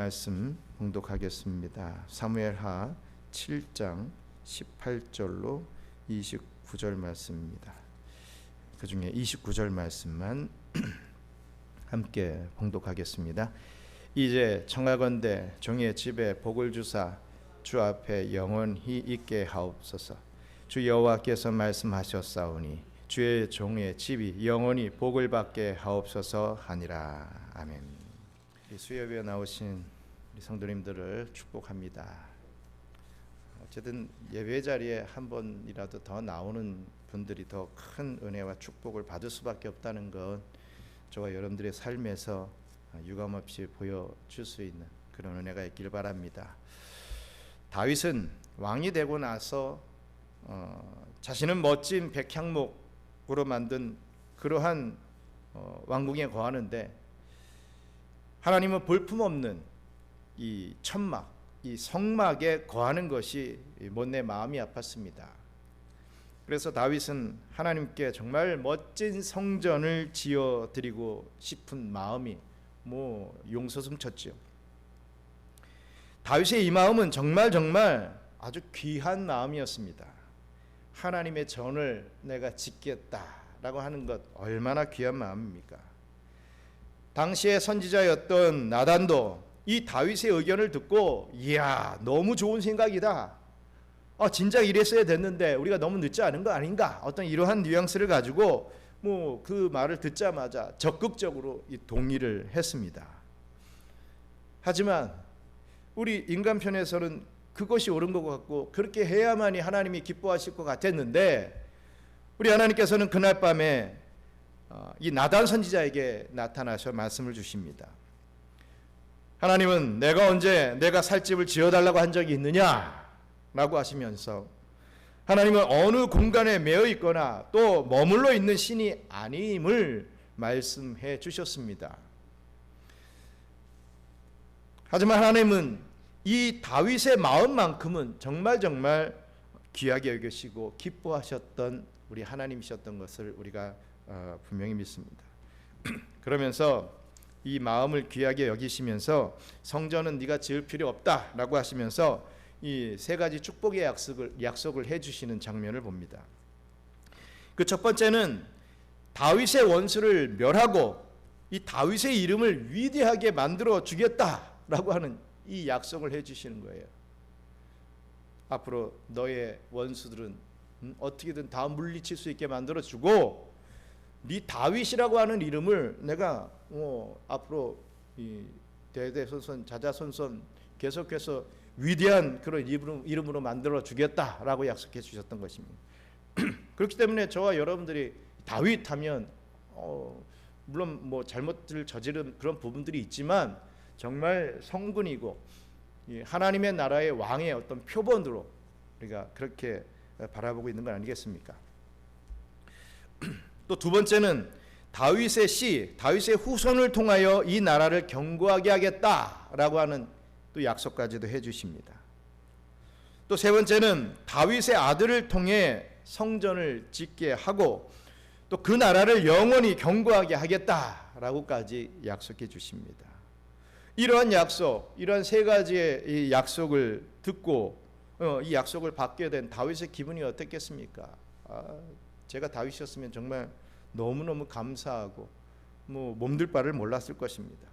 말씀 봉독하겠습니다. 사무엘하 7장 18절로 29절 말씀입니다. 그 중에 29절 말씀만 함께 봉독하겠습니다. 이제 청하건대 종의 집에 복을 주사 주 앞에 영원히 있게 하옵소서. 주 여호와께서 말씀하셨사오니 주의 종의 집이 영원히 복을 받게 하옵소서 하니라. 아멘. 수요예배에 나오신 우리 성도님들을 축복합니다. 어쨌든 예배 자리에 한 번이라도 더 나오는 분들이 더 큰 은혜와 축복을 받을 수밖에 없다는 것, 저와 여러분들의 삶에서 유감없이 보여줄 수 있는 그런 은혜가 있길 바랍니다. 다윗은 왕이 되고 나서 자신은 멋진 백향목으로 만든 그러한 왕궁에 거하는데, 하나님은 볼품없는 이 천막, 이 성막에 거하는 것이 못내 마음이 아팠습니다. 그래서 다윗은 하나님께 정말 멋진 성전을 지어드리고 싶은 마음이 용서숨쳤지요. 다윗의 이 마음은 정말 아주 귀한 마음이었습니다. 하나님의 전을 내가 짓겠다라고 하는 것, 얼마나 귀한 마음입니까? 당시의 선지자였던 나단도 이 다윗의 의견을 듣고, 이야, 너무 좋은 생각이다, 진작 이랬어야 됐는데 우리가 너무 늦지 않은 거 아닌가, 어떤 이러한 뉘앙스를 가지고 그 말을 듣자마자 적극적으로 동의를 했습니다. 하지만 우리 인간 편에서는 그것이 옳은 것 같고 그렇게 해야만이 하나님이 기뻐하실 것 같았는데, 우리 하나님께서는 그날 밤에 이 나단 선지자에게 나타나셔 말씀을 주십니다. 하나님은 내가 언제 내가 살 집을 지어달라고 한 적이 있느냐 라고 하시면서, 하나님은 어느 공간에 매여 있거나 또 머물러 있는 신이 아님을 말씀해 주셨습니다. 하지만 하나님은 이 다윗의 마음만큼은 정말 귀하게 여기시고 기뻐하셨던 우리 하나님이셨던 것을 우리가 분명히 믿습니다. 그러면서 이 마음을 귀하게 여기시면서 성전은 네가 지을 필요 없다라고 하시면서 이 세 가지 축복의 약속을 해주시는 장면을 봅니다. 그 첫 번째는 다윗의 원수를 멸하고 이 다윗의 이름을 위대하게 만들어 주겠다라고 하는 이 약속을 해주시는 거예요. 앞으로 너의 원수들은 어떻게든 다 물리칠 수 있게 만들어주고, 네 다윗이라고 하는 이름을 내가 앞으로 이 대대손손 자자손손 계속해서 위대한 그런 이름으로 만들어 주겠다라고 약속해 주셨던 것입니다. 그렇기 때문에 저와 여러분들이 다윗 하면 물론 잘못을 저지른 그런 부분들이 있지만 정말 성군이고 하나님의 나라의 왕의 어떤 표본으로 우리가 그렇게 바라보고 있는 건 아니겠습니까? 또 두 번째는 다윗의 후손을 통하여 이 나라를 견고하게 하겠다라고 하는 또 약속까지도 해주십니다. 또 세 번째는 다윗의 아들을 통해 성전을 짓게 하고 또 그 나라를 영원히 견고하게 하겠다라고까지 약속해 주십니다. 이러한 약속, 이러한 세 가지의 이 약속을 듣고 이 약속을 받게 된 다윗의 기분이 어땠겠습니까? 제가 다윗이었으면 정말 너무너무 감사하고 몸둘 바를 몰랐을 것입니다.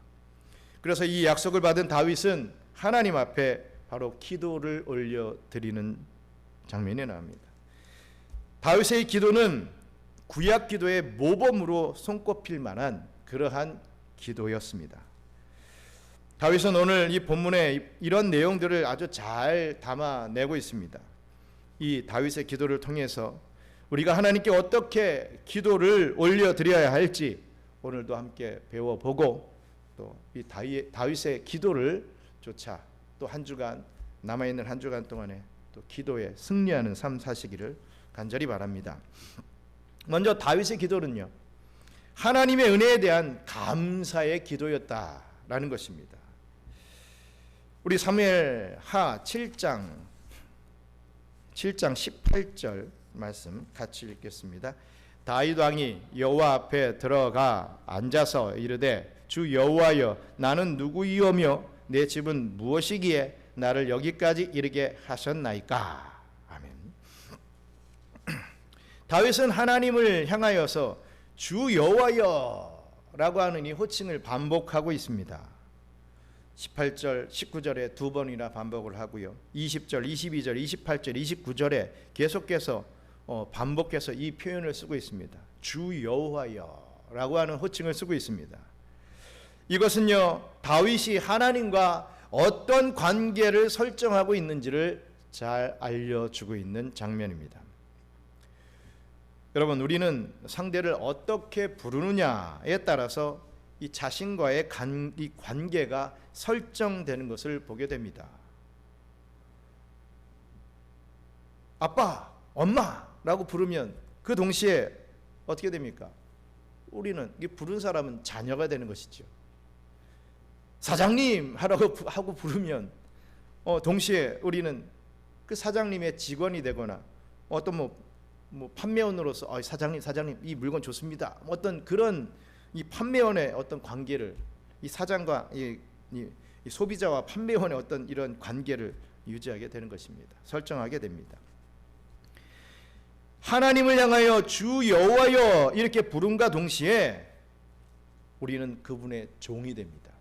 그래서 이 약속을 받은 다윗은 하나님 앞에 바로 기도를 올려드리는 장면이 나옵니다. 다윗의 이 기도는 구약 기도의 모범으로 손꼽힐 만한 그러한 기도였습니다. 다윗은 오늘 이 본문에 이런 내용들을 아주 잘 담아내고 있습니다. 이 다윗의 기도를 통해서 우리가 하나님께 어떻게 기도를 올려드려야 할지 오늘도 함께 배워보고, 또 이 다윗의 기도를 쫓아 또 한 주간, 남아있는 한 주간 동안에 또 기도에 승리하는 삶 사시기를 간절히 바랍니다. 먼저 다윗의 기도는요, 하나님의 은혜에 대한 감사의 기도였다라는 것입니다. 우리 사무엘하 7장 18절 말씀 같이 읽겠습니다. 다윗 왕이 여호와 앞에 들어가 앉아서 이르되 주 여호와여, 나는 누구이오며 내 집은 무엇이기에 나를 여기까지 이르게 하셨나이까. 아멘. 다윗은 하나님을 향하여서 주 여호와여라고 하는 이 호칭을 반복하고 있습니다. 18절, 19절에 두 번이나 반복을 하고요. 20절, 22절, 28절, 29절에 계속해서 반복해서 이 표현을 쓰고 있습니다. 주 여호와여라고 하는 호칭을 쓰고 있습니다. 이것은요, 다윗이 하나님과 어떤 관계를 설정하고 있는지를 잘 알려주고 있는 장면입니다. 여러분, 우리는 상대를 어떻게 부르느냐에 따라서 이 자신과의 이 관계가 설정되는 것을 보게 됩니다. 아빠, 엄마라고 부르면 그 동시에 어떻게 됩니까? 우리는 이 부른 사람은 자녀가 되는 것이죠. 사장님 하고 부르면 동시에 우리는 그 사장님의 직원이 되거나 어떤 뭐 판매원으로서 사장님 이 물건 좋습니다. 어떤 그런 이 판매원의 어떤 관계를 이 사장과 이 소비자와 판매원의 어떤 이런 관계를 유지하게 되는 것입니다. 설정하게 됩니다. 하나님을 향하여 주 여호와여 이렇게 부름과 동시에 우리는 그분의 종이 됩니다.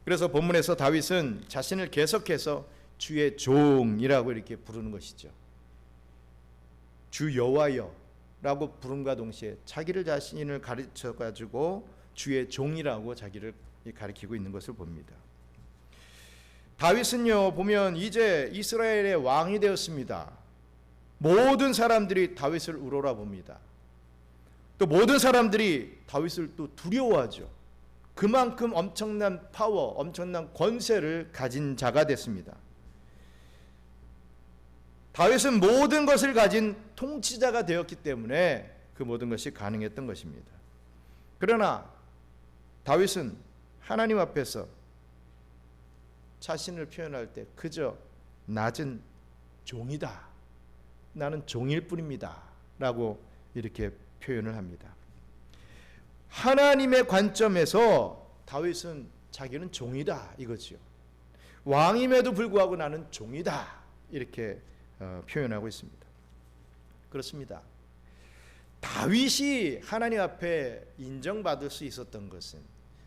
그래서 본문에서 다윗은 자신을 계속해서 주의 종이라고 이렇게 부르는 것이죠. 주 여호와여라고 부름과 동시에 자기를 자신을 가르쳐 가지고 주의 종이라고 자기를 가리키고 있는 것을 봅니다. 다윗은요, 보면 이제 이스라엘의 왕이 되었습니다. 모든 사람들이 다윗을 우러러 봅니다. 또 모든 사람들이 다윗을 또 두려워하죠. 그만큼 엄청난 파워, 엄청난 권세를 가진 자가 됐습니다. 다윗은 모든 것을 가진 통치자가 되었기 때문에 그 모든 것이 가능했던 것입니다. 그러나 다윗은 하나님 앞에서 자신을 표현할 때 그저 낮은 종이다, 나는 종일 뿐입니다 라고 이렇게 표현을 합니다. 하나님의 관점에서 다윗은 자기는 종이다 이거지요. 왕임에도 불구하고 나는 종이다 이렇게 표현하고 있습니다. 그렇습니다. 다윗이 하나님 앞에 인정받을 수 있었던 것은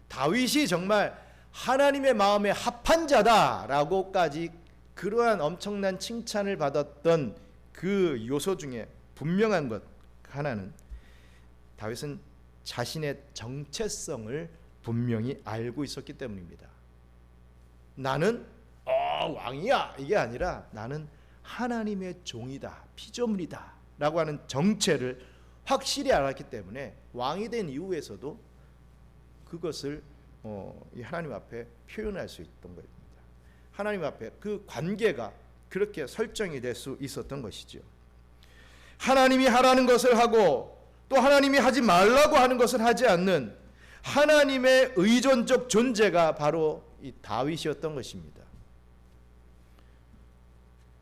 다윗이 정말 하나님의 마음에 합한 자다라고까지 그러한 엄청난 칭찬을 받았던 그 요소 중에 분명한 것 하나는 다윗은 자신의 정체성을 분명히 알고 있었기 때문입니다. 나는 왕이야 이게 아니라 나는 하나님의 종이다, 피조물이다 라고 하는 정체를 확실히 알았기 때문에 왕이 된 이후에서도 그것을 하나님 앞에 표현할 수 있던 겁니다. 하나님 앞에 그 관계가 그렇게 설정이 될 수 있었던 것이죠. 하나님이 하라는 것을 하고 또 하나님이 하지 말라고 하는 것을 하지 않는 하나님의 의존적 존재가 바로 이 다윗이었던 것입니다.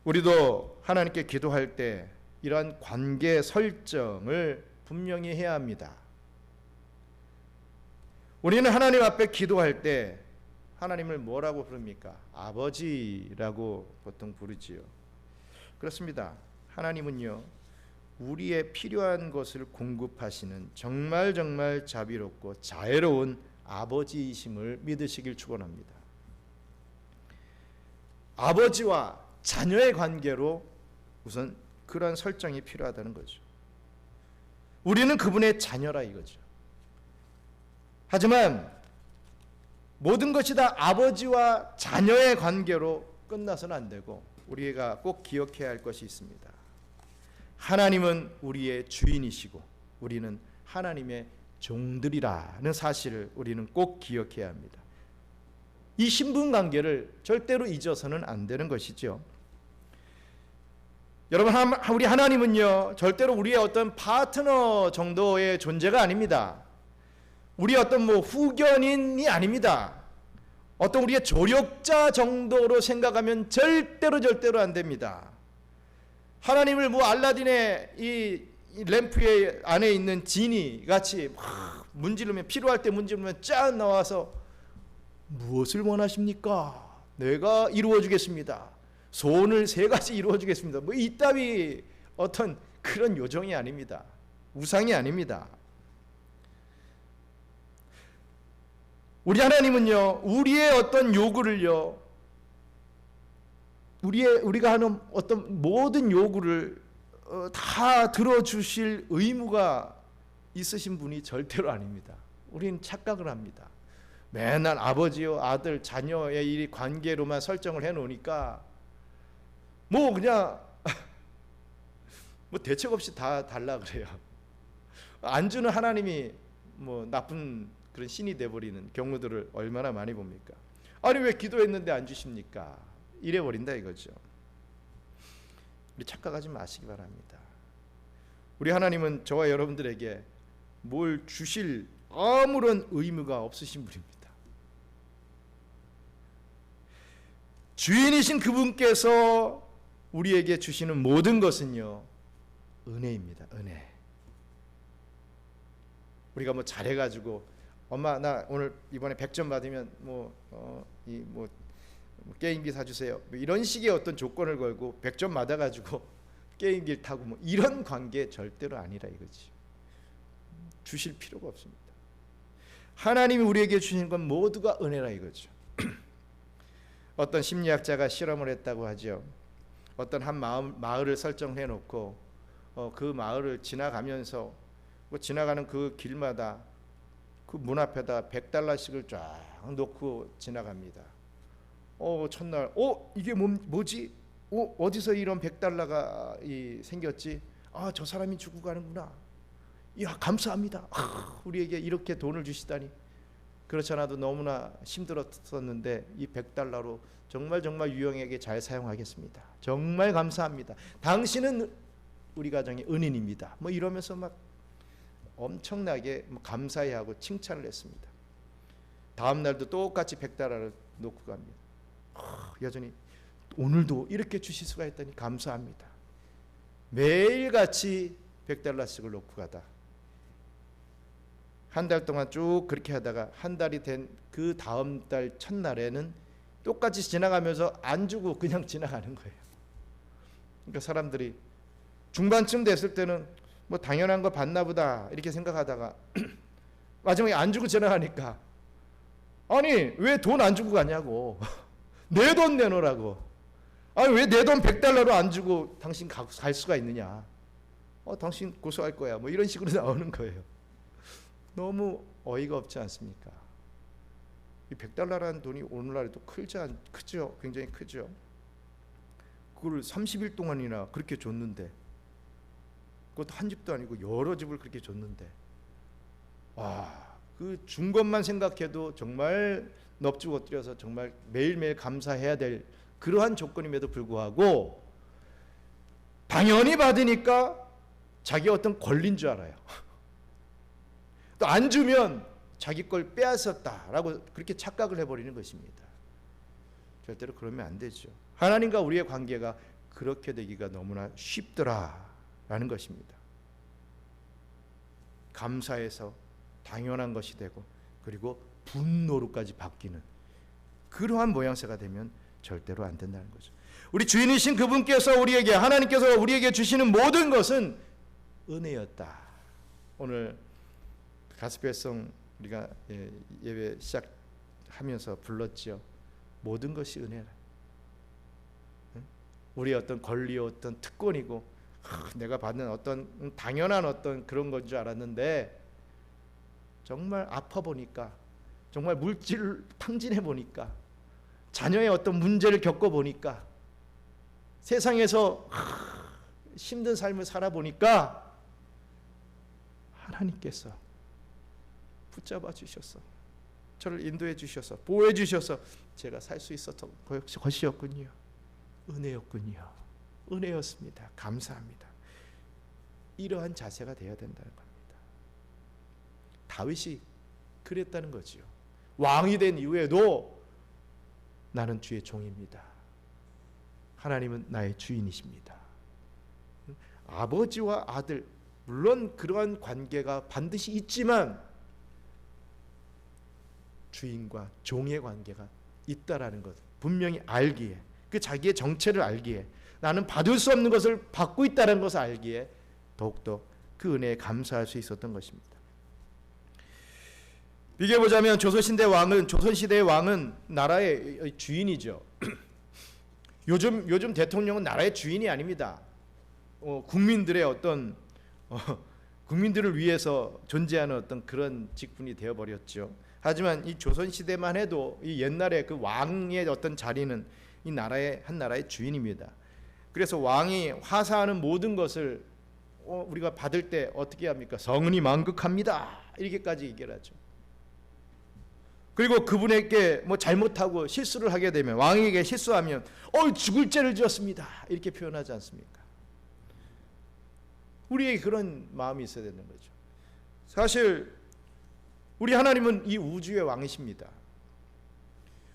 우리도 하나님께 기도할 때 이러한 관계 설정을 분명히 해야 합니다. 우리는 하나님 앞에 기도할 때 하나님을 뭐라고 부릅니까? 아버지라고 보통 부르지요. 그렇습니다. 하나님은요, 우리의 필요한 것을 공급하시는 정말 자비롭고 자애로운 아버지이심을 믿으시길 축원합니다. 아버지와 자녀의 관계로 우선 그런 설정이 필요하다는 거죠. 우리는 그분의 자녀라 이거죠. 하지만 모든 것이 다 아버지와 자녀의 관계로 끝나서는 안 되고 우리가 꼭 기억해야 할 것이 있습니다. 하나님은 우리의 주인이시고 우리는 하나님의 종들이라는 사실을 우리는 꼭 기억해야 합니다. 이 신분 관계를 절대로 잊어서는 안 되는 것이죠. 여러분, 우리 하나님은요, 절대로 우리의 어떤 파트너 정도의 존재가 아닙니다. 우리 어떤 후견인이 아닙니다. 어떤 우리의 조력자 정도로 생각하면 절대로 안 됩니다. 하나님을 알라딘의 이 램프의 안에 있는 지니 같이 막 문지르면, 필요할 때 문지르면 쫙 나와서 무엇을 원하십니까? 내가 이루어 주겠습니다. 소원을 3가지 이루어 주겠습니다. 뭐 이따위 어떤 그런 요정이 아닙니다. 우상이 아닙니다. 우리 하나님은요, 우리의 어떤 요구를요, 우리가 하는 어떤 모든 요구를 다 들어주실 의무가 있으신 분이 절대로 아닙니다. 우리는 착각을 합니다. 맨날 아버지와 아들, 자녀의 이 관계로만 설정을 해놓으니까 뭐 그냥 뭐 대책 없이 다 달라 그래요. 안 주는 하나님이 뭐 나쁜 그런 신이 돼버리는 경우들을 얼마나 많이 봅니까? 아니 왜 기도했는데 안 주십니까? 이래버린다 이거죠. 우리 착각하지 마시기 바랍니다. 우리 하나님은 저와 여러분들에게 뭘 주실 아무런 의무가 없으신 분입니다. 주인이신 그분께서 우리에게 주시는 모든 것은요, 은혜입니다. 은혜. 우리가 뭐 잘해가지고 엄마 나 오늘 이번에 100점 받으면 게임기 사주세요. 뭐 이런 식의 어떤 조건을 걸고 100점 받아가지고 게임기를 타고 뭐 이런 관계 절대로 아니라 이거지. 주실 필요가 없습니다. 하나님이 우리에게 주신 건 모두가 은혜라 이거죠. 어떤 심리학자가 실험을 했다고 하죠. 어떤 한 마을을 설정해 놓고 그 마을을 지나가면서 지나가는 그 길마다 그 문 앞에다 $100씩을 쫙 놓고 지나갑니다. 첫날 이게 뭐지? 어디서 이런 $100가 생겼지? 저 사람이 주고 가는구나. 야, 감사합니다. 우리에게 이렇게 돈을 주시다니. 그렇지 않아도 너무나 힘들었었는데 이 $100로 정말 유영에게 잘 사용하겠습니다. 정말 감사합니다. 당신은 우리 가정의 은인입니다. 뭐 이러면서 막 엄청나게 감사해하고 칭찬을 했습니다. 다음 날도 똑같이 $100를 놓고 갑니다. 여전히 오늘도 이렇게 주실 수가 있다니 감사합니다. 매일같이 $100씩을 놓고 가다 한 달 동안 쭉 그렇게 하다가 한 달이 된 그 다음 달 첫날에는 똑같이 지나가면서 안 주고 그냥 지나가는 거예요. 그러니까 사람들이 중반쯤 됐을 때는 뭐 당연한 거 받나 보다 이렇게 생각하다가 마지막에 안 주고 지나가니까 아니 왜 돈 안 주고 가냐고. 내 돈 내놓으라고. 아니 왜 내 돈 $100로 안 주고 당신 갈 수가 있느냐. 당신 고소할 거야. 뭐 이런 식으로 나오는 거예요. 너무 어이가 없지 않습니까? 이 $100라는 돈이 오늘날에도 크죠? 굉장히 크죠. 그걸 30일 동안이나 그렇게 줬는데, 그것도 한 집도 아니고 여러 집을 그렇게 줬는데, 그 준 것만 생각해도 정말 넙죽 엎드려서 정말 매일매일 감사해야 될 그러한 조건임에도 불구하고 당연히 받으니까 자기 어떤 권리인 줄 알아요. 또 안 주면 자기 걸 빼앗았다라고 그렇게 착각을 해버리는 것입니다. 절대로 그러면 안 되죠. 하나님과 우리의 관계가 그렇게 되기가 너무나 쉽더라라는 것입니다. 감사해서 당연한 것이 되고 그리고 분노로까지 바뀌는 그러한 모양새가 되면 절대로 안 된다는 거죠. 우리 주인이신 그분께서 하나님께서 우리에게 주시는 모든 것은 은혜였다. 오늘 가스펠송 우리가 예배 시작하면서 불렀죠. 모든 것이 은혜라. 우리의 어떤 권리요, 어떤 특권이고 내가 받는 어떤 당연한 어떤 그런 건 줄 알았는데 정말 아파 보니까, 정말 물질 탕진해 보니까, 자녀의 어떤 문제를 겪어 보니까, 세상에서 힘든 삶을 살아 보니까 하나님께서 붙잡아 주셔서 저를 인도해 주셔서 보호해 주셔서 제가 살 수 있었던 것이었군요. 은혜였군요. 은혜였습니다. 감사합니다. 이러한 자세가 되어야 된다는 겁니다. 다윗이 그랬다는 거지요. 왕이 된 이후에도 나는 주의 종입니다. 하나님은 나의 주인이십니다. 아버지와 아들, 물론 그러한 관계가 반드시 있지만 주인과 종의 관계가 있다라는 것 분명히 알기에, 그 자기의 정체를 알기에, 나는 받을 수 없는 것을 받고 있다는 것을 알기에 더욱더 그 은혜에 감사할 수 있었던 것입니다. 비교해 보자면 조선시대의 왕은 나라의 주인이죠. 요즘 대통령은 나라의 주인이 아닙니다. 국민들의 어떤 국민들을 위해서 존재하는 어떤 그런 직분이 되어 버렸죠. 하지만 이 조선시대만 해도 이 옛날에 그 왕의 어떤 자리는 이 나라의 한 나라의 주인입니다. 그래서 왕이 화사하는 모든 것을 우리가 받을 때 어떻게 합니까? 성은이 만극합니다. 이렇게까지 얘기를 하죠. 그리고 그분에게 뭐 잘못하고 실수를 하게 되면, 왕에게 실수하면 죽을 죄를 지었습니다. 이렇게 표현하지 않습니까? 우리에게 그런 마음이 있어야 되는 거죠. 사실 우리 하나님은 이 우주의 왕이십니다.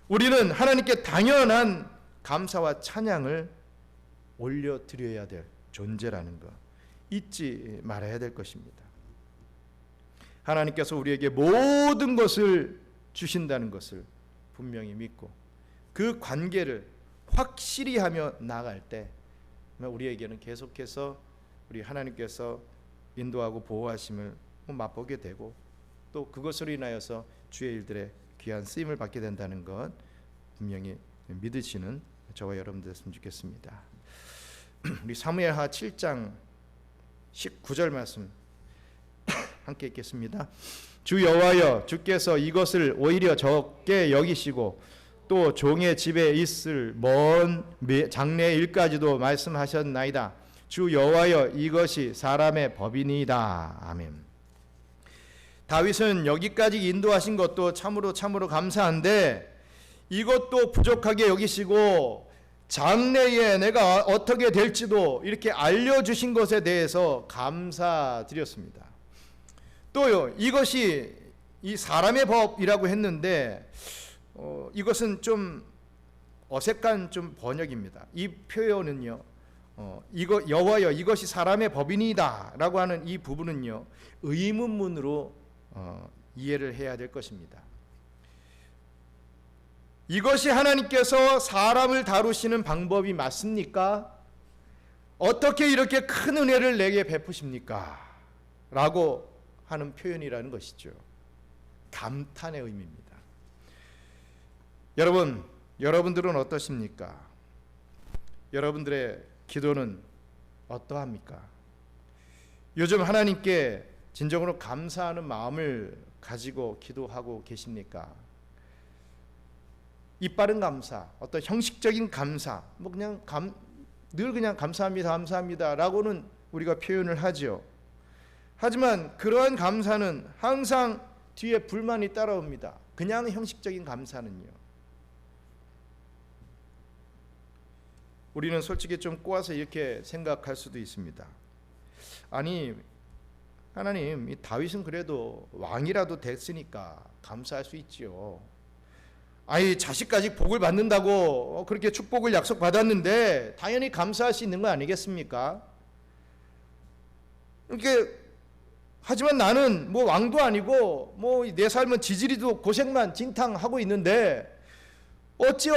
우리는 하나님께 당연한 감사와 찬양을 올려드려야 될 존재라는 것 잊지 말아야 될 것입니다. 하나님께서 우리에게 모든 것을 주신다는 것을 분명히 믿고 그 관계를 확실히 하며 나아갈 때 우리에게는 계속해서 우리 하나님께서 인도하고 보호하심을 맛보게 되고, 또 그것으로 인하여서 주의 일들의 귀한 쓰임을 받게 된다는 것 분명히 믿으시는 저와 여러분들 됐으면 좋겠습니다. 우리 사무엘하 7장 19절 말씀 함께 읽겠습니다. 주 여호와여, 주께서 이것을 오히려 적게 여기시고 또 종의 집에 있을 먼 장래의 일까지도 말씀하셨나이다. 주 여호와여, 이것이 사람의 법이니이다. 아멘. 다윗은 여기까지 인도하신 것도 참으로 감사한데, 이것도 부족하게 여기시고 장래에 내가 어떻게 될지도 이렇게 알려주신 것에 대해서 감사드렸습니다. 또요, 이것이 이 사람의 법이라고 했는데 이것은 좀 어색한 좀 번역입니다. 이 표현은요, 이거 여호와여 이것이 사람의 법이니이다라고 하는 이 부분은요, 의문문으로 이해를 해야 될 것입니다. 이것이 하나님께서 사람을 다루시는 방법이 맞습니까? 어떻게 이렇게 큰 은혜를 내게 베푸십니까? 라고 하는 표현이라는 것이죠. 감탄의 의미입니다. 여러분들은 어떠십니까? 여러분들의 기도는 어떠합니까? 요즘 하나님께 진정으로 감사하는 마음을 가지고 기도하고 계십니까? 이빠른 감사, 어떤 형식적인 감사, 늘 그냥 감사합니다라고는 우리가 표현을 하죠. 하지만 그러한 감사는 항상 뒤에 불만이 따라옵니다. 그냥 형식적인 감사는요. 우리는 솔직히 좀 꼬아서 이렇게 생각할 수도 있습니다. 아니, 하나님, 이 다윗은 그래도 왕이라도 됐으니까 감사할 수 있지요. 아니, 자식까지 복을 받는다고 그렇게 축복을 약속받았는데 당연히 감사할 수 있는 거 아니겠습니까? 이렇게 하지만 나는 뭐 왕도 아니고 뭐 내 삶은 지지리도 고생만 진탕하고 있는데 어찌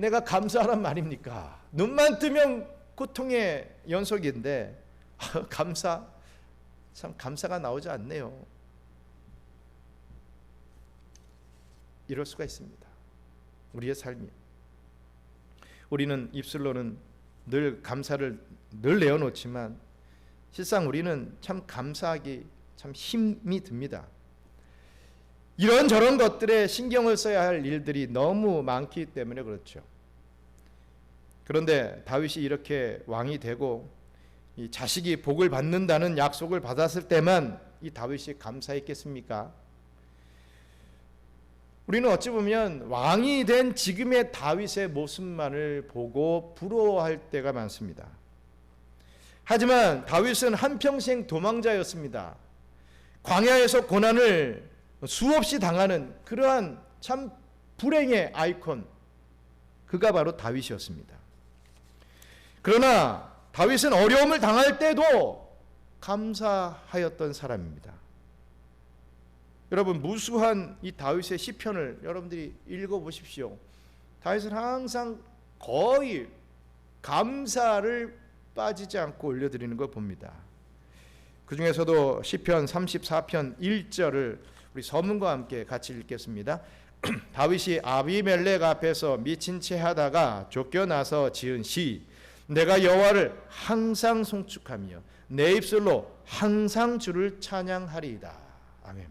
내가 감사하란 말입니까? 눈만 뜨면 고통의 연속인데 감사가 나오지 않네요. 이럴 수가 있습니다. 우리의 삶이. 우리는 입술로는 늘 감사를 늘 내어놓지만 실상 우리는 참 감사하기 참 힘이 듭니다. 이런저런 것들에 신경을 써야 할 일들이 너무 많기 때문에 그렇죠. 그런데 다윗이 이렇게 왕이 되고 이 자식이 복을 받는다는 약속을 받았을 때만 이 다윗이 감사했겠습니까? 우리는 어찌 보면 왕이 된 지금의 다윗의 모습만을 보고 부러워할 때가 많습니다. 하지만 다윗은 한평생 도망자였습니다. 광야에서 고난을 수없이 당하는 그러한 참 불행의 아이콘, 그가 바로 다윗이었습니다. 그러나 다윗은 어려움을 당할 때도 감사하였던 사람입니다. 여러분 무수한 이 다윗의 시편을 여러분들이 읽어보십시오. 다윗은 항상 거의 감사를 빠지지 않고 올려드리는 걸 봅니다. 그 중에서도 시편 34편 1절을 우리 서문과 함께 같이 읽겠습니다. 다윗이 아비멜렉 앞에서 미친 채 하다가 쫓겨나서 지은 시, 내가 여호와를 항상 송축하며 내 입술로 항상 주를 찬양하리이다. 아멘.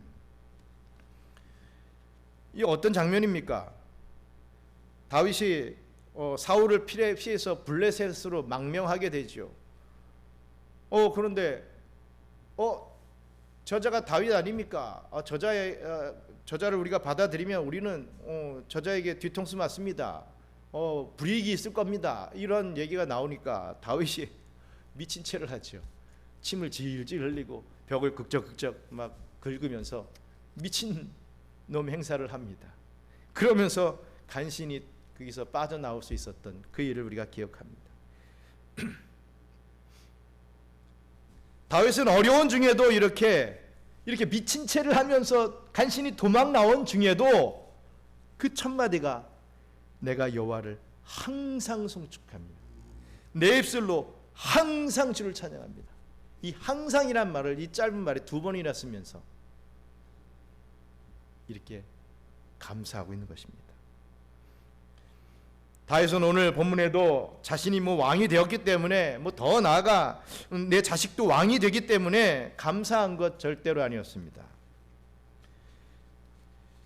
이 어떤 장면입니까? 다윗이 사울을 피해서 블레셋으로 망명하게 되죠. 그런데 저자가 다윗 아닙니까? 저자를 우리가 받아들이면 우리는 저자에게 뒤통수 맞습니다. 불이익이 있을 겁니다. 이런 얘기가 나오니까 다윗이 미친 채를 하죠. 침을 질질 흘리고 벽을 극적극적 막 긁으면서 미친 놈 행사를 합니다. 그러면서 간신히 거기서 빠져나올 수 있었던 그 일을 우리가 기억합니다. 다윗은 어려운 중에도 이렇게 미친 채를 하면서 간신히 도망 나온 중에도 그 첫 마디가 내가 여호와를 항상 송축하며 내 입술로 항상 주를 찬양합니다. 이 항상이란 말을 이 짧은 말에 2번이나 쓰면서 이렇게 감사하고 있는 것입니다. 다윗은 오늘 본문에도 자신이 왕이 되었기 때문에 더 나아가 내 자식도 왕이 되기 때문에 감사한 것 절대로 아니었습니다.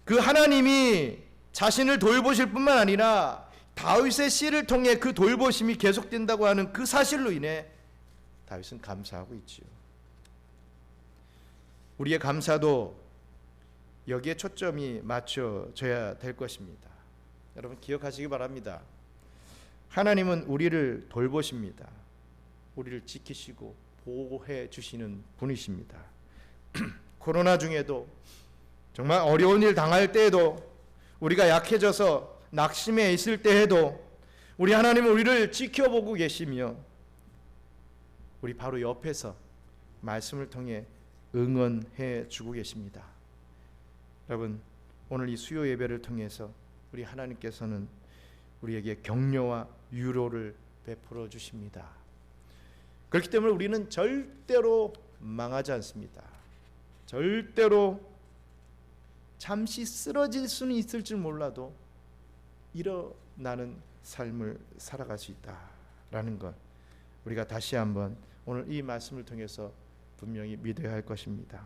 그 하나님이 자신을 돌보실 뿐만 아니라 다윗의 씨를 통해 그 돌보심이 계속된다고 하는 그 사실로 인해 다윗은 감사하고 있지요. 우리의 감사도 여기에 초점이 맞춰져야 될 것입니다. 여러분 기억하시기 바랍니다. 하나님은 우리를 돌보십니다. 우리를 지키시고 보호해 주시는 분이십니다. 코로나 중에도 정말 어려운 일 당할 때에도 우리가 약해져서 낙심해 있을 때에도 우리 하나님은 우리를 지켜보고 계시며 우리 바로 옆에서 말씀을 통해 응원해 주고 계십니다. 여러분 오늘 이 수요 예배를 통해서 우리 하나님께서는 우리에게 격려와 위로를 베풀어 주십니다. 그렇기 때문에 우리는 절대로 망하지 않습니다. 절대로 잠시 쓰러질 수는 있을 줄 몰라도 일어나는 삶을 살아갈 수 있다라는 것 우리가 다시 한번 오늘 이 말씀을 통해서 분명히 믿어야 할 것입니다.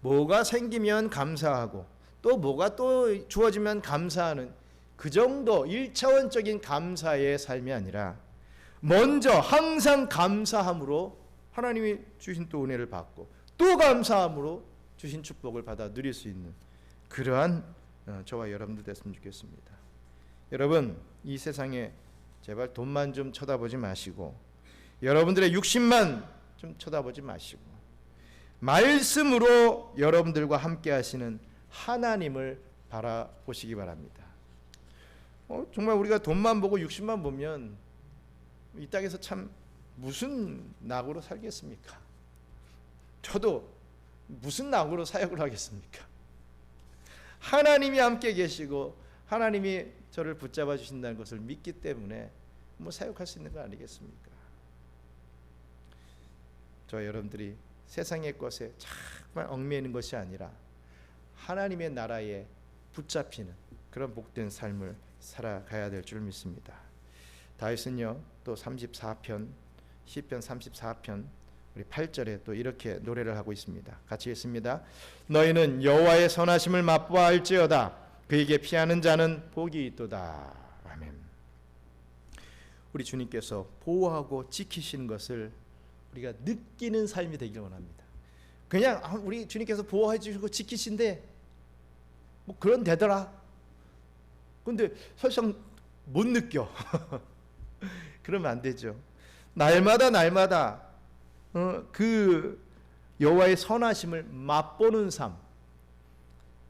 뭐가 생기면 감사하고 또 뭐가 또 주어지면 감사하는 그 정도 1차원적인 감사의 삶이 아니라 먼저 항상 감사함으로 하나님이 주신 또 은혜를 받고 또 감사함으로 주신 축복을 받아 누릴 수 있는 그러한 저와 여러분들 됐으면 좋겠습니다. 여러분 이 세상에 제발 돈만 좀 쳐다보지 마시고 여러분들의 육신만 좀 쳐다보지 마시고 말씀으로 여러분들과 함께 하시는 하나님을 바라보시기 바랍니다. 정말 우리가 돈만 보고 육신만 보면 이 땅에서 참 무슨 낙으로 살겠습니까? 저도 무슨 낙으로 사역을 하겠습니까? 하나님이 함께 계시고 하나님이 저를 붙잡아 주신다는 것을 믿기 때문에 사역할 수 있는 거 아니겠습니까? 저 여러분들이 세상의 것에 정말 얽매이는 것이 아니라 하나님의 나라에 붙잡히는 그런 복된 삶을 살아가야 될 줄 믿습니다. 다윗은요 또 34편 시편 34편 우리 8절에 또 이렇게 노래를 하고 있습니다. 같이 읽습니다. 너희는 여호와의 선하심을 맛보아 알지어다. 그에게 피하는 자는 복이 있도다. 아멘. 우리 주님께서 보호하고 지키시는 것을 우리가 느끼는 삶이 되기를 원합니다. 그냥 우리 주님께서 보호해 주시고 지키신데 그런 되더라. 근데 설상 못 느껴. 그러면 안 되죠. 날마다 그 여호와의 선하심을 맛보는 삶,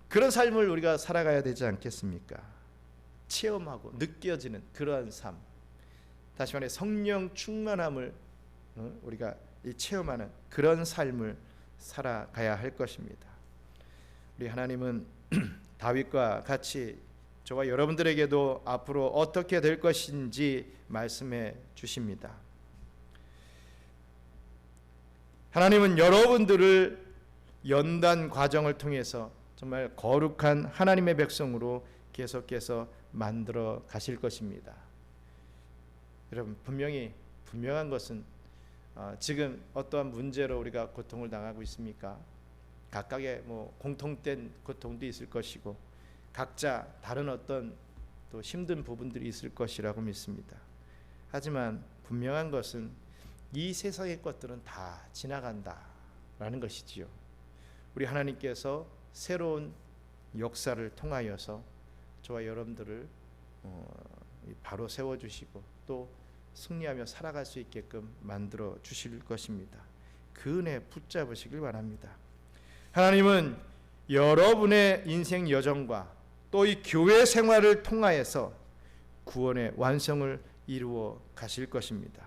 그런 삶을 우리가 살아가야 되지 않겠습니까? 체험하고 느껴지는 그러한 삶, 다시 말해 성령 충만함을 우리가 체험하는 그런 삶을 살아가야 할 것입니다. 우리 하나님은 다윗과 같이 저와 여러분들에게도 앞으로 어떻게 될 것인지 말씀해 주십니다. 하나님은 여러분들을 연단 과정을 통해서 정말 거룩한 하나님의 백성으로 계속해서 만들어 가실 것입니다. 여러분, 분명한 것은 지금 어떠한 문제로 우리가 고통을 당하고 있습니까? 각각의 공통된 고통도 있을 것이고 각자 다른 어떤 또 힘든 부분들이 있을 것이라고 믿습니다. 하지만 분명한 것은 이 세상의 것들은 다 지나간다라는 것이지요. 우리 하나님께서 새로운 역사를 통하여서 저와 여러분들을 바로 세워주시고 또 승리하며 살아갈 수 있게끔 만들어 주실 것입니다. 그 은혜 붙잡으시길 바랍니다. 하나님은 여러분의 인생 여정과 또 이 교회 생활을 통하여서 구원의 완성을 이루어 가실 것입니다.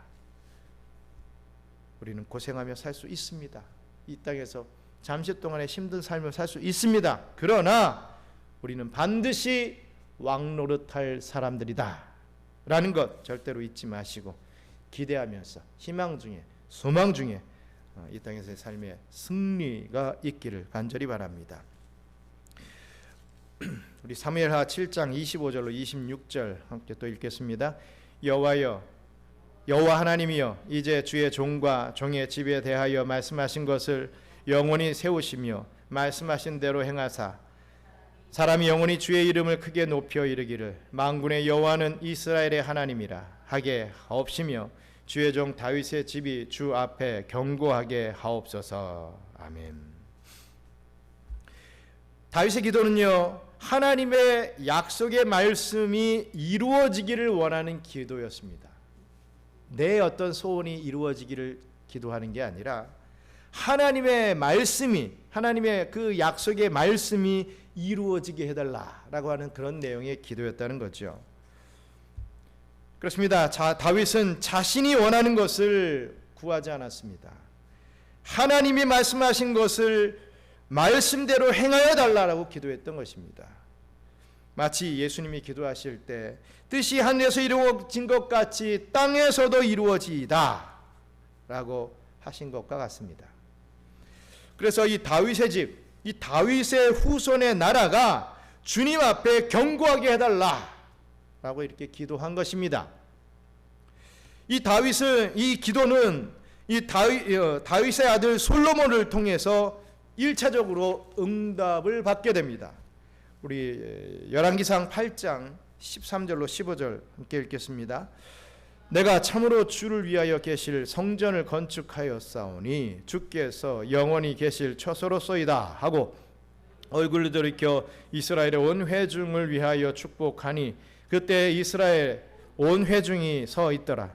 우리는 고생하며 살 수 있습니다. 이 땅에서 잠시 동안의 힘든 삶을 살 수 있습니다. 그러나 우리는 반드시 왕노릇할 사람들이다 라는 것 절대로 잊지 마시고 기대하면서 희망 중에 소망 중에 이 땅에서의 삶의 승리가 있기를 간절히 바랍니다. 우리 사무엘하 7장 25절로 26절 함께 또 읽겠습니다. 여호와 하나님이여, 이제 주의 종과 종의 집에 대하여 말씀하신 것을 영원히 세우시며 말씀하신 대로 행하사 사람이 영원히 주의 이름을 크게 높여 이르기를 만군의 여호와는 이스라엘의 하나님이라 하게 하옵시며 주의 종 다윗의 집이 주 앞에 견고하게 하옵소서. 아멘. 다윗의 기도는요, 하나님의 약속의 말씀이 이루어지기를 원하는 기도였습니다. 내 어떤 소원이 이루어지기를 기도하는 게 아니라 하나님의 말씀이, 하나님의 그 약속의 말씀이 이루어지게 해달라라고 하는 그런 내용의 기도였다는 거죠. 그렇습니다. 다윗은 자신이 원하는 것을 구하지 않았습니다. 하나님이 말씀하신 것을 말씀대로 행하여 달라라고 기도했던 것입니다. 마치 예수님이 기도하실 때 뜻이 하늘에서 이루어진 것 같이 땅에서도 이루어지이다 라고 하신 것과 같습니다. 그래서 이 다윗의 집, 이 다윗의 후손의 나라가 주님 앞에 견고하게 해달라 라고 이렇게 기도한 것입니다. 이 기도는 이 다윗의 아들 솔로몬을 통해서 1차적으로 응답을 받게 됩니다. 우리 열왕기상 8장 13절로 15절 함께 읽겠습니다. 내가 참으로 주를 위하여 계실 성전을 건축하였사오니 주께서 영원히 계실 처소로소이다 하고 얼굴을 돌이켜 이스라엘의 온 회중을 위하여 축복하니 그때 이스라엘 온 회중이 서 있더라.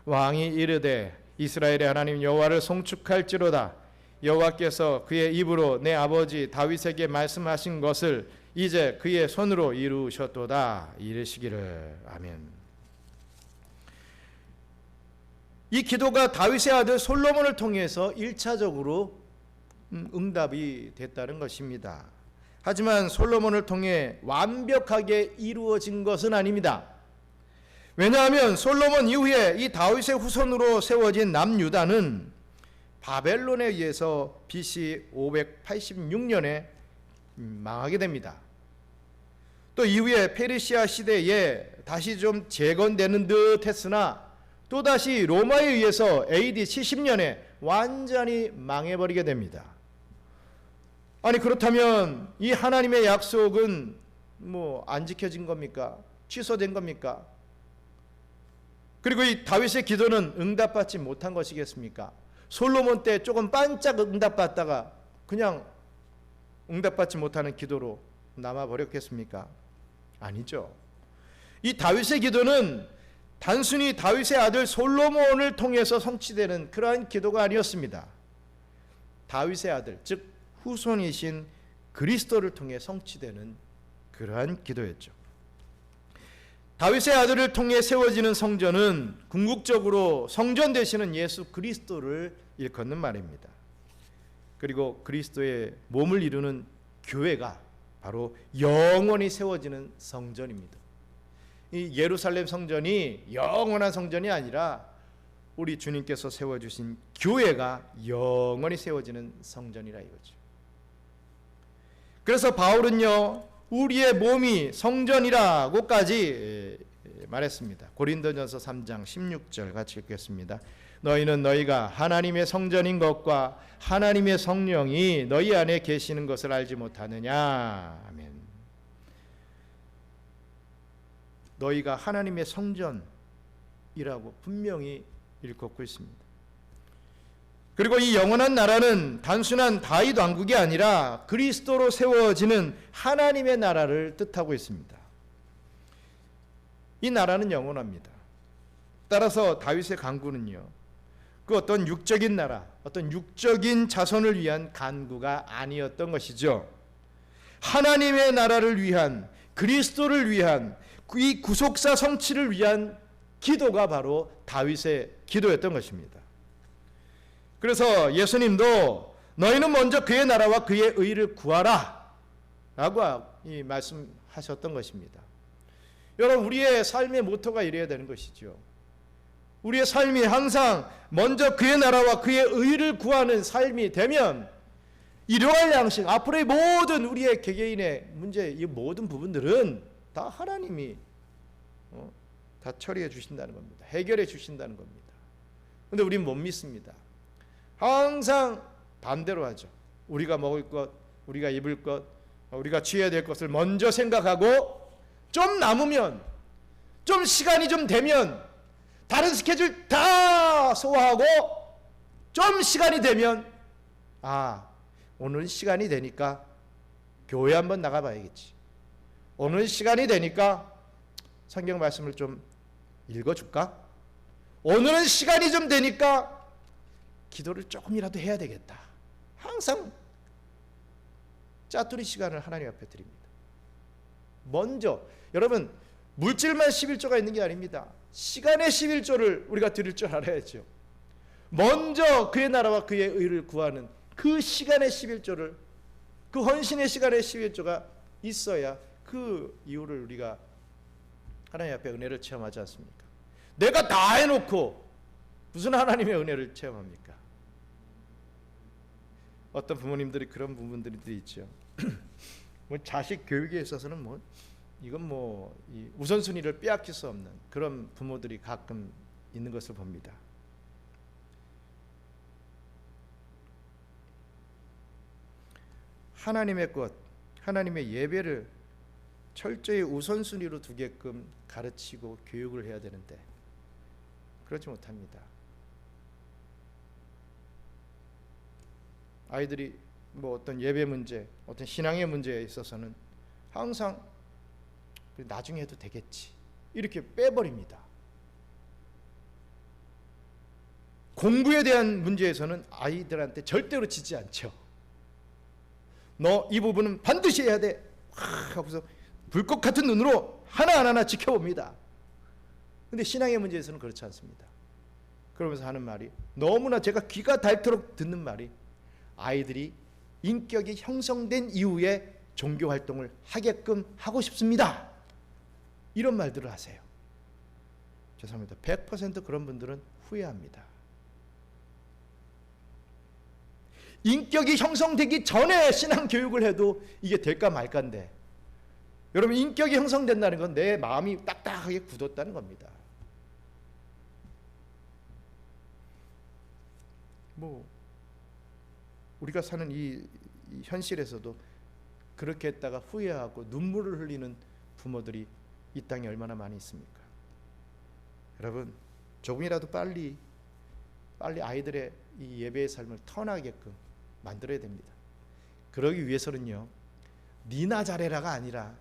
왕이 이르되 이스라엘의 하나님 여호와를 송축할지로다. 여호와께서 그의 입으로 내 아버지 다윗에게 말씀하신 것을 이제 그의 손으로 이루셨도다 이르시기를. 아멘. 이 기도가 다윗의 아들 솔로몬을 통해서 1차적으로 응답이 됐다는 것입니다. 하지만 솔로몬을 통해 완벽하게 이루어진 것은 아닙니다. 왜냐하면 솔로몬 이후에 이 다윗의 후손으로 세워진 남유다는 바벨론에 의해서 BC 586년에 망하게 됩니다. 또 이후에 페르시아 시대에 다시 좀 재건되는 듯 했으나 또다시 로마에 의해서 AD 70년에 완전히 망해버리게 됩니다. 아니 그렇다면 이 하나님의 약속은 안 지켜진 겁니까? 취소된 겁니까? 그리고 이 다윗의 기도는 응답받지 못한 것이겠습니까? 솔로몬 때 조금 반짝 응답받다가 그냥 응답받지 못하는 기도로 남아버렸겠습니까? 아니죠. 이 다윗의 기도는 단순히 다윗의 아들 솔로몬을 통해서 성취되는 그러한 기도가 아니었습니다. 다윗의 아들, 즉 후손이신 그리스도를 통해 성취되는 그러한 기도였죠. 다윗의 아들을 통해 세워지는 성전은 궁극적으로 성전 되시는 예수 그리스도를 일컫는 말입니다. 그리고 그리스도의 몸을 이루는 교회가 바로 영원히 세워지는 성전입니다. 이 예루살렘 성전이 영원한 성전이 아니라 우리 주님께서 세워주신 교회가 영원히 세워지는 성전이라 이거죠. 그래서 바울은요, 우리의 몸이 성전이라고까지 말했습니다. 고린도전서 3장 16절 같이 읽겠습니다. 너희는 너희가 하나님의 성전인 것과 하나님의 성령이 너희 안에 계시는 것을 알지 못하느냐. 아멘. 너희가 하나님의 성전이라고 분명히 일컫고 있습니다. 그리고 이 영원한 나라는 단순한 다윗 왕국이 아니라 그리스도로 세워지는 하나님의 나라를 뜻하고 있습니다. 이 나라는 영원합니다. 따라서 다윗의 간구는요, 그 어떤 육적인 나라, 어떤 육적인 자손을 위한 간구가 아니었던 것이죠. 하나님의 나라를 위한, 그리스도를 위한, 이 구속사 성취를 위한 기도가 바로 다윗의 기도였던 것입니다. 그래서 예수님도 너희는 먼저 그의 나라와 그의 의를 구하라 라고 말씀하셨던 것입니다. 여러분, 우리의 삶의 모토가 이래야 되는 것이죠. 우리의 삶이 항상 먼저 그의 나라와 그의 의를 구하는 삶이 되면 일용할 양식, 앞으로의 모든 우리의 개개인의 문제, 이 모든 부분들은 다 하나님이 다 처리해 주신다는 겁니다. 해결해 주신다는 겁니다. 그런데 우리는 못 믿습니다. 항상 반대로 하죠. 우리가 먹을 것, 우리가 입을 것, 우리가 취해야 될 것을 먼저 생각하고, 좀 남으면, 좀 시간이 좀 되면, 다른 스케줄 다 소화하고, 좀 시간이 되면, 오늘 시간이 되니까 교회 한번 나가봐야겠지. 오늘 시간이 되니까 성경 말씀을 좀 읽어줄까? 오늘은 시간이 좀 되니까 기도를 조금이라도 해야 되겠다. 항상 짜투리 시간을 하나님 앞에 드립니다. 먼저, 여러분, 물질만 11조가 있는 게 아닙니다. 시간의 11조를 우리가 드릴 줄 알아야죠. 먼저 그의 나라와 그의 의를 구하는 그 시간의 11조를, 그 헌신의 시간의 11조가 있어야 그 이유를 우리가 하나님 앞에 은혜를 체험하지 않습니까? 내가 다 해놓고 무슨 하나님의 은혜를 체험합니까? 어떤 부모님들이 그런 부분들이 있죠. 뭐 자식 교육에 있어서는 이건 이 우선순위를 빼앗길 수 없는 그런 부모들이 가끔 있는 것을 봅니다. 하나님의 것, 하나님의 예배를 철저히 우선순위로 두게끔 가르치고 교육을 해야 되는데 그렇지 못합니다. 아이들이 어떤 예배 문제, 어떤 신앙의 문제에 있어서는 항상 나중에 해도 되겠지 이렇게 빼버립니다. 공부에 대한 문제에서는 아이들한테 절대로 지지 않죠. 너 이 부분은 반드시 해야 돼 하고서 불꽃 같은 눈으로 하나하나 지켜봅니다. 근데 신앙의 문제에서는 그렇지 않습니다. 그러면서 하는 말이, 너무나 제가 귀가 닳도록 듣는 말이, 아이들이 인격이 형성된 이후에 종교활동을 하게끔 하고 싶습니다. 이런 말들을 하세요. 죄송합니다. 100% 그런 분들은 후회합니다. 인격이 형성되기 전에 신앙교육을 해도 이게 될까 말까인데, 여러분, 인격이 형성된다는 건 내 마음이 딱딱하게 굳었다는 겁니다. 우리가 사는 이 현실에서도 그렇게 했다가 후회하고 눈물을 흘리는 부모들이 이 땅에 얼마나 많이 있습니까? 여러분, 조금이라도 빨리 아이들의 이 예배의 삶을 터나게끔 만들어야 됩니다. 그러기 위해서는요, 니나 잘해라가 아니라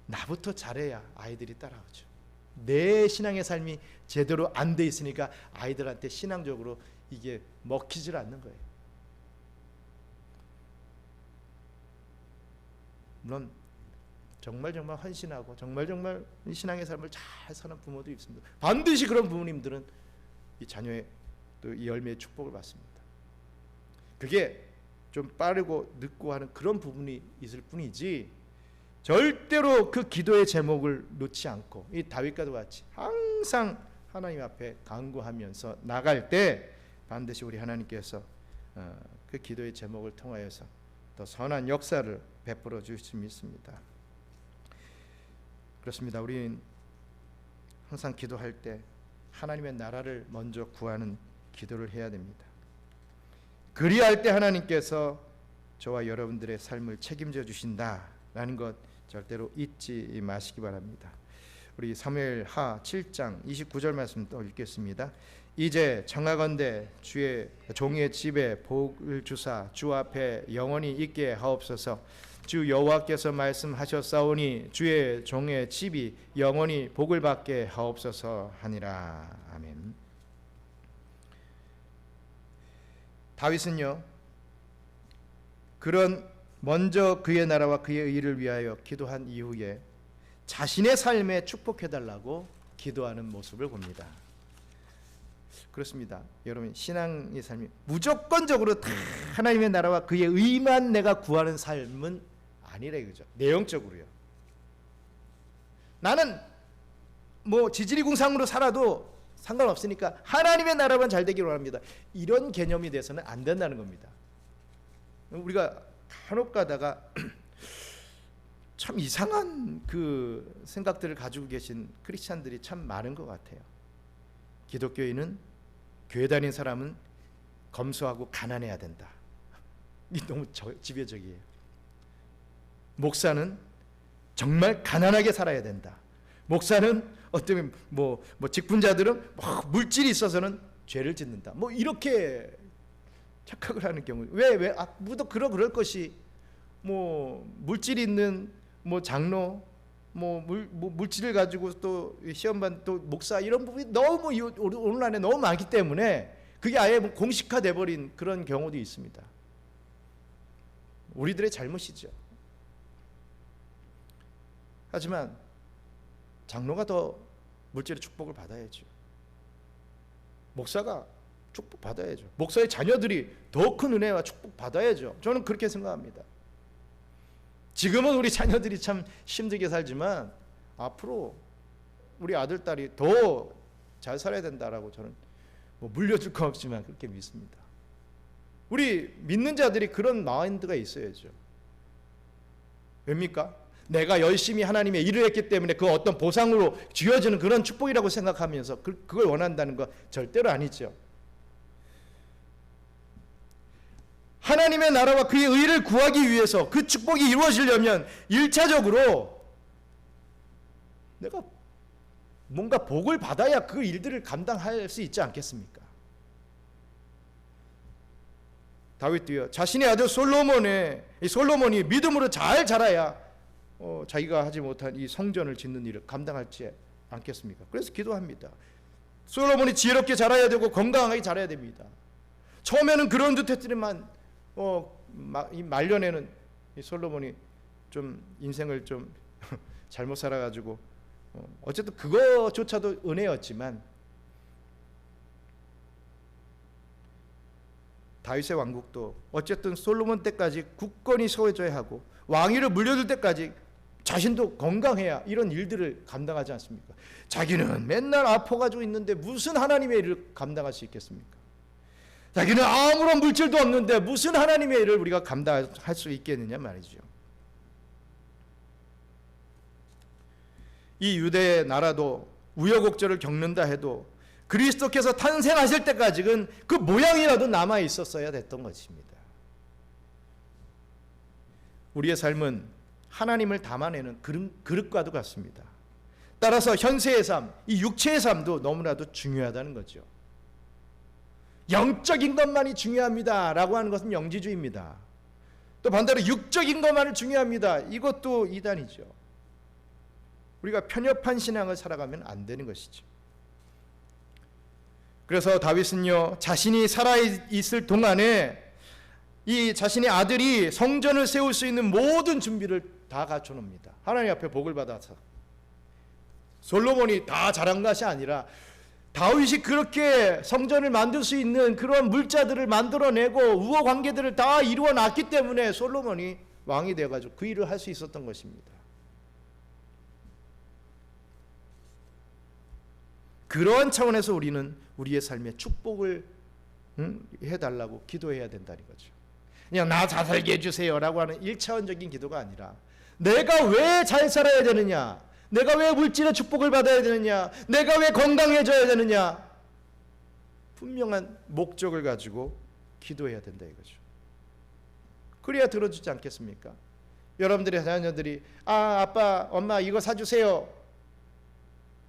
나부터 잘해야 아이들이 따라오죠. 내 신앙의 삶이 제대로 안 돼 있으니까 아이들한테 신앙적으로 이게 먹히질 않는 거예요. 물론 정말 헌신하고 정말 신앙의 삶을 잘 사는 부모도 있습니다. 반드시 그런 부모님들은 이 자녀의 또 이 열매의 축복을 받습니다. 그게 좀 빠르고 늦고 하는 그런 부분이 있을 뿐이지 절대로 그 기도의 제목을 놓지 않고 이 다윗과도 같이 항상 하나님 앞에 간구하면서 나갈 때 반드시 우리 하나님께서 그 기도의 제목을 통하여서 더 선한 역사를 베풀어 주실 수 믿습니다. 그렇습니다. 우리는 항상 기도할 때 하나님의 나라를 먼저 구하는 기도를 해야 됩니다. 그리할 때 하나님께서 저와 여러분들의 삶을 책임져 주신다라는 것 절대로 잊지 마시기 바랍니다. 우리 사무엘하 7장 29절 말씀 또 읽겠습니다. 이제 청하건대 주의 종의 집에 복을 주사 주 앞에 영원히 있게 하옵소서. 주 여호와께서 말씀하셨사오니 주의 종의 집이 영원히 복을 받게 하옵소서 하니라. 아멘. 다윗은요 그런 먼저 그의 나라와 그의 의를 위하여 기도한 이후에 자신의 삶에 축복해달라고 기도하는 모습을 봅니다. 그렇습니다. 여러분 신앙의 삶이 무조건적으로 다 하나님의 나라와 그의 의만 내가 구하는 삶은 아니라 이거죠. 내용적으로요. 나는 뭐 지지리궁상으로 살아도 상관없으니까 하나님의 나라만 잘 되기를 원합니다. 이런 개념이 돼서는 안 된다는 겁니다. 우리가 간혹 가다가 참 이상한 그 생각들을 가지고 계신 크리스찬들이 참 많은 것 같아요. 기독교인은 교회 다니는 사람은 검소하고 가난해야 된다. 이게 너무 지배적이에요. 목사는 정말 가난하게 살아야 된다. 목사는 어쩌면 뭐 직분자들은 물질이 있어서는 죄를 짓는다. 뭐 이렇게 착각을 하는 경우. 왜 무도 그럴 것이 뭐 물질이 있는 뭐 장로 물질을 가지고 또 시험반 또 목사 이런 부분이 너무 오늘날에 너무 많기 때문에 그게 아예 공식화돼 버린 그런 경우도 있습니다. 우리들의 잘못이죠. 하지만 장로가 더 물질의 축복을 받아야죠. 목사가 축복 받아야죠. 목사의 자녀들이 더 큰 은혜와 축복 받아야죠. 저는 그렇게 생각합니다. 지금은 우리 자녀들이 참 힘들게 살지만 앞으로 우리 아들 딸이 더 잘 살아야 된다라고 저는 뭐 물려줄 거 없지만 그렇게 믿습니다. 우리 믿는 자들이 그런 마인드가 있어야죠. 왜입니까? 내가 열심히 하나님의 일을 했기 때문에 그 어떤 보상으로 주어지는 그런 축복이라고 생각하면서 그걸 원한다는 거 절대로 아니죠. 하나님의 나라와 그의 의를 구하기 위해서 그 축복이 이루어지려면 1차적으로 내가 뭔가 복을 받아야 그 일들을 감당할 수 있지 않겠습니까? 다윗도요 자신의 아들 솔로몬이 믿음으로 잘 자라야 자기가 하지 못한 이 성전을 짓는 일을 감당하지 않겠습니까? 그래서 기도합니다. 솔로몬이 지혜롭게 자라야 되고 건강하게 자라야 됩니다. 처음에는 그런 듯 했더니만 이 말년에는 이 솔로몬이 좀 인생을 좀 잘못 살아가지고 어쨌든 그거조차도 은혜였지만 다윗의 왕국도 어쨌든 솔로몬 때까지 굳건히 서져야 하고 왕위를 물려줄 때까지 자신도 건강해야 이런 일들을 감당하지 않습니까? 자기는 맨날 아파가지고 있는데 무슨 하나님의 일을 감당할 수 있겠습니까? 자기는 아무런 물질도 없는데 무슨 하나님의 일을 우리가 감당할 수 있겠느냐 말이죠. 이 유대의 나라도 우여곡절을 겪는다 해도 그리스도께서 탄생하실 때까지는 그 모양이라도 남아 있었어야 됐던 것입니다. 우리의 삶은 하나님을 담아내는 그릇과도 같습니다. 따라서 현세의 삶, 이 육체의 삶도 너무나도 중요하다는 거죠. 영적인 것만이 중요합니다라고 하는 것은 영지주의입니다. 또 반대로 육적인 것만을 중요합니다. 이것도 이단이죠. 우리가 편협한 신앙을 살아가면 안 되는 것이죠. 그래서 다윗은요 자신이 살아있을 동안에 이 자신의 아들이 성전을 세울 수 있는 모든 준비를 다 갖춰놓습니다. 하나님 앞에 복을 받아서 솔로몬이 다 잘한 것이 아니라 다윗이 그렇게 성전을 만들 수 있는 그런 물자들을 만들어내고 우호 관계들을 다 이루어 놨기 때문에 솔로몬이 왕이 되어가지고 그 일을 할 수 있었던 것입니다. 그러한 차원에서 우리는 우리의 삶에 축복을 해달라고 기도해야 된다는 거죠. 그냥 나 잘 살게 해주세요라고 하는 1차원적인 기도가 아니라 내가 왜 잘 살아야 되느냐, 내가 왜 물질의 축복을 받아야 되느냐, 내가 왜 건강해져야 되느냐, 분명한 목적을 가지고 기도해야 된다 이거죠. 그래야 들어주지 않겠습니까? 여러분들의 자녀들이 아빠 엄마 이거 사주세요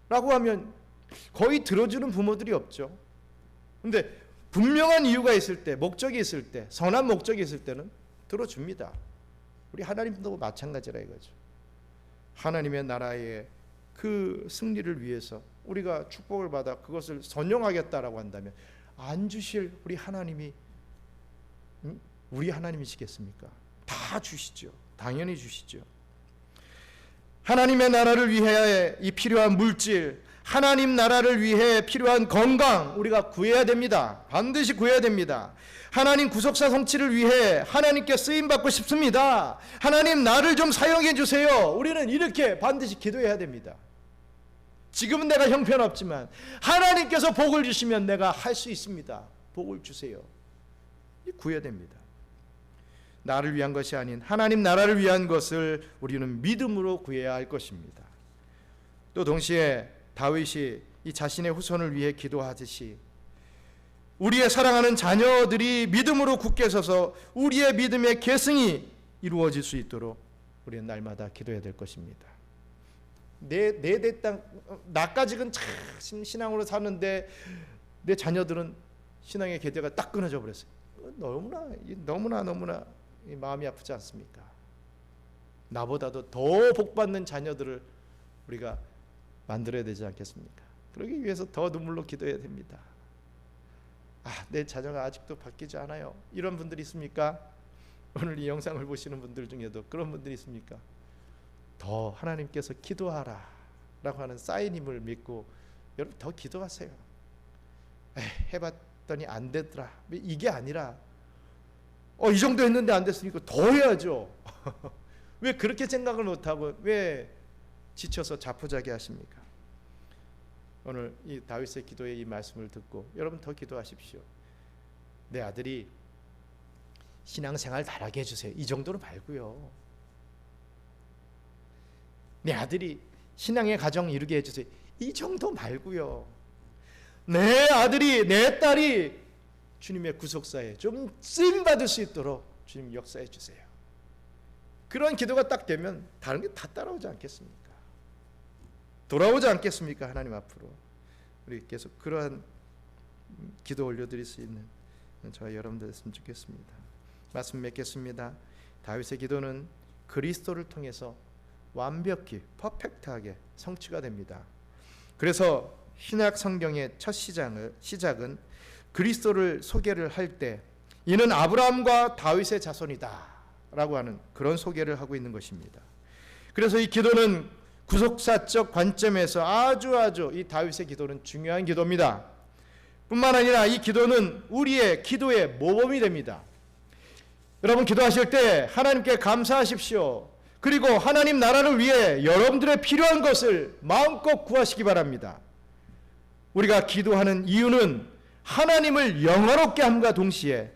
라고 하면 거의 들어주는 부모들이 없죠. 근데 분명한 이유가 있을 때, 목적이 있을 때, 선한 목적이 있을 때는 들어줍니다. 우리 하나님도 마찬가지라 이거죠. 하나님의 나라의 그 승리를 위해서 우리가 축복을 받아 그것을 선용하겠다라고 한다면 안 주실 우리 하나님이 우리 하나님이시겠습니까? 다 주시죠. 당연히 주시죠. 하나님의 나라를 위해 이 필요한 물질, 하나님 나라를 위해 필요한 건강 우리가 구해야 됩니다. 반드시 구해야 됩니다. 하나님 구속사 성취를 위해 하나님께 쓰임받고 싶습니다. 하나님 나를 좀 사용해 주세요. 우리는 이렇게 반드시 기도해야 됩니다. 지금은 내가 형편없지만 하나님께서 복을 주시면 내가 할 수 있습니다. 복을 주세요. 구해야 됩니다. 나를 위한 것이 아닌 하나님 나라를 위한 것을 우리는 믿음으로 구해야 할 것입니다. 또 동시에 다윗이 이 자신의 후손을 위해 기도하듯이 우리의 사랑하는 자녀들이 믿음으로 굳게 서서 우리의 믿음의 계승이 이루어질 수 있도록 우리는 날마다 기도해야 될 것입니다. 내 땅 나까지는 참 신앙으로 사는데 내 자녀들은 신앙의 궤대가 딱 끊어져 버렸어요. 너무나 마음이 아프지 않습니까? 나보다도 더 복받는 자녀들을 우리가 만들어야 되지 않겠습니까? 그러기 위해서 더 눈물로 기도해야 됩니다. 내 자녀가 아직도 바뀌지 않아요. 이런 분들이 있습니까? 오늘 이 영상을 보시는 분들 중에도 그런 분들이 있습니까? 더 하나님께서 기도하라 라고 하는 사인임을 믿고 여러분 더 기도하세요. 해봤더니 안 되더라 이게 아니라 이 정도 했는데 안 됐으니까 더 해야죠. 왜 그렇게 생각을 못하고 왜 지쳐서 자포자기 하십니까? 오늘 이 다윗의 기도의 이 말씀을 듣고 여러분 더 기도하십시오. 내 아들이 신앙생활 잘하게 해주세요. 이 정도는 말고요. 내 아들이 신앙의 가정 이루게 해주세요. 이 정도 말고요. 내 아들이 내 딸이 주님의 구속사에 좀 쓰임받을 수 있도록 주님 역사해 주세요. 그런 기도가 딱 되면 다른 게 다 따라오지 않겠습니까? 돌아오지 않겠습니까? 하나님 앞으로 우리 계속 그러한 기도 올려드릴 수 있는 저와 여러분들 됐으면 좋겠습니다. 말씀 맺겠습니다. 다윗의 기도는 그리스도를 통해서 완벽히 퍼펙트하게 성취가 됩니다. 그래서 신약 성경의 첫 시작은 그리스도를 소개를 할 때 이는 아브라함과 다윗의 자손이다 라고 하는 그런 소개를 하고 있는 것입니다. 그래서 이 기도는 구속사적 관점에서 아주 이 다윗의 기도는 중요한 기도입니다. 뿐만 아니라 이 기도는 우리의 기도의 모범이 됩니다. 여러분 기도하실 때 하나님께 감사하십시오. 그리고 하나님 나라를 위해 여러분들의 필요한 것을 마음껏 구하시기 바랍니다. 우리가 기도하는 이유는 하나님을 영화롭게 함과 동시에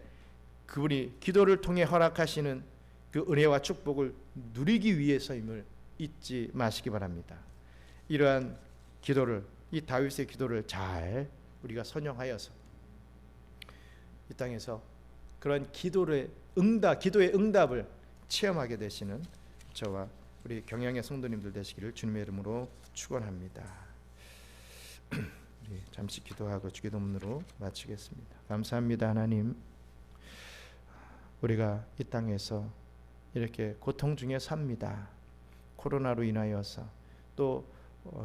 그분이 기도를 통해 허락하시는 그 은혜와 축복을 누리기 위해서임을 잊지 마시기 바랍니다. 이러한 기도를 이 다윗의 기도를 잘 우리가 선용하여서 이 땅에서 그런 기도의 응답을 체험하게 되시는 저와 우리 경양의 성도님들 되시기를 주님의 이름으로 축원합니다. 우리 잠시 기도하고 주기도문으로 마치겠습니다. 감사합니다. 하나님, 우리가 이 땅에서 이렇게 고통 중에 삽니다. 코로나로 인하여서 또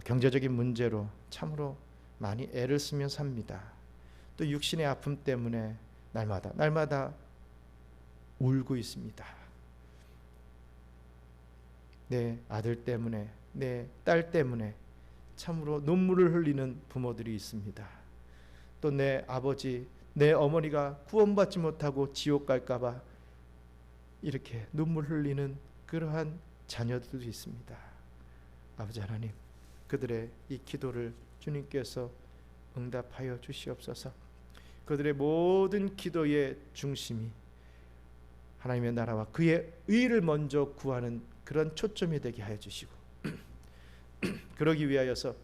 경제적인 문제로 참으로 많이 애를 쓰며 삽니다. 또 육신의 아픔 때문에 날마다 울고 있습니다. 내 아들 때문에, 내 딸 때문에 참으로 눈물을 흘리는 부모들이 있습니다. 또 내 아버지, 내 어머니가 구원받지 못하고 지옥 갈까봐 이렇게 눈물 흘리는 그러한 자녀들도 있습니다. 아버지 하나님, 그들의 이 기도를 주님께서 응답하여 주시옵소서. 그들의 모든 기도의 중심이 하나님의 나라와 그의 의를 먼저 구하는 그런 초점이 되게 하여 주시고 그러기 위하여서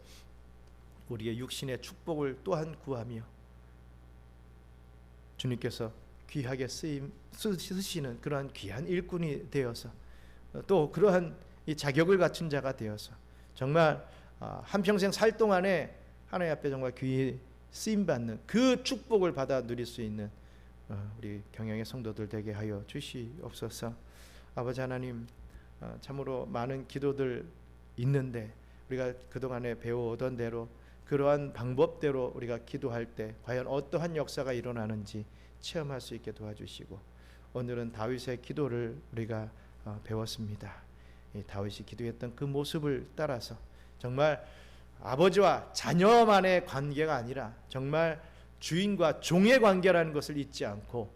우리의 육신의 축복을 또한 구하며 주님께서 귀하게 쓰시는 그러한 귀한 일꾼이 되어서 또 그러한 이 자격을 갖춘 자가 되어서 정말 한평생 살 동안에 하나님 앞에 정말 귀히 쓰임받는 그 축복을 받아 누릴 수 있는 우리 경영의 성도들 되게 하여 주시옵소서. 아버지 하나님, 참으로 많은 기도들 있는데 우리가 그동안에 배워오던 대로 그러한 방법대로 우리가 기도할 때 과연 어떠한 역사가 일어나는지 체험할 수 있게 도와주시고, 오늘은 다윗의 기도를 우리가 배웠습니다. 이 다윗이 기도했던 그 모습을 따라서 정말 아버지와 자녀만의 관계가 아니라 정말 주인과 종의 관계라는 것을 잊지 않고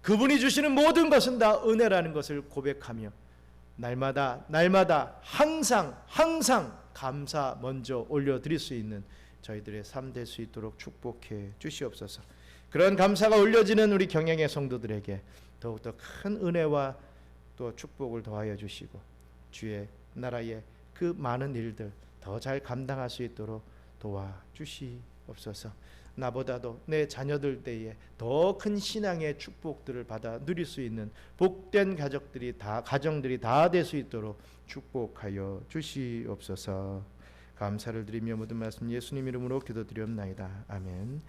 그분이 주시는 모든 것은 다 은혜라는 것을 고백하며 날마다 항상 감사 먼저 올려드릴 수 있는 저희들의 삶 될 수 있도록 축복해 주시옵소서. 그런 감사가 올려지는 우리 경영의 성도들에게 더욱더 큰 은혜와 또 축복을 더하여 주시고 주의 나라의 그 많은 일들 더 잘 감당할 수 있도록 도와주시옵소서. 나보다도 내 자녀들 때에 더 큰 신앙의 축복들을 받아 누릴 수 있는 복된 가정들이 다 될 수 있도록 축복하여 주시옵소서. 감사를 드리며 모든 말씀 예수님 이름으로 기도드리옵나이다. 아멘.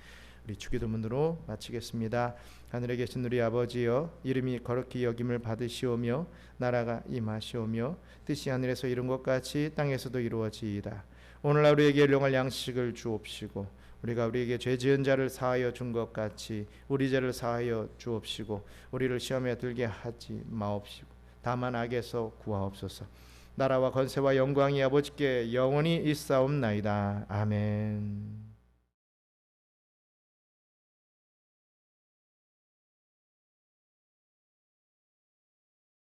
우리 주기도문으로 마치겠습니다. 하늘에 계신 우리 아버지여, 이름이 거룩히 여김을 받으시오며 나라가 임하시오며 뜻이 하늘에서 이룬 것 같이 땅에서도 이루어지이다. 오늘 하루에게 일용할 양식을 주옵시고 우리가 우리에게 죄 지은 자를 사하여 준 것 같이 우리 죄를 사하여 주옵시고 우리를 시험에 들게 하지 마옵시고 다만 악에서 구하옵소서. 나라와 권세와 영광이 아버지께 영원히 있사옵나이다. 아멘.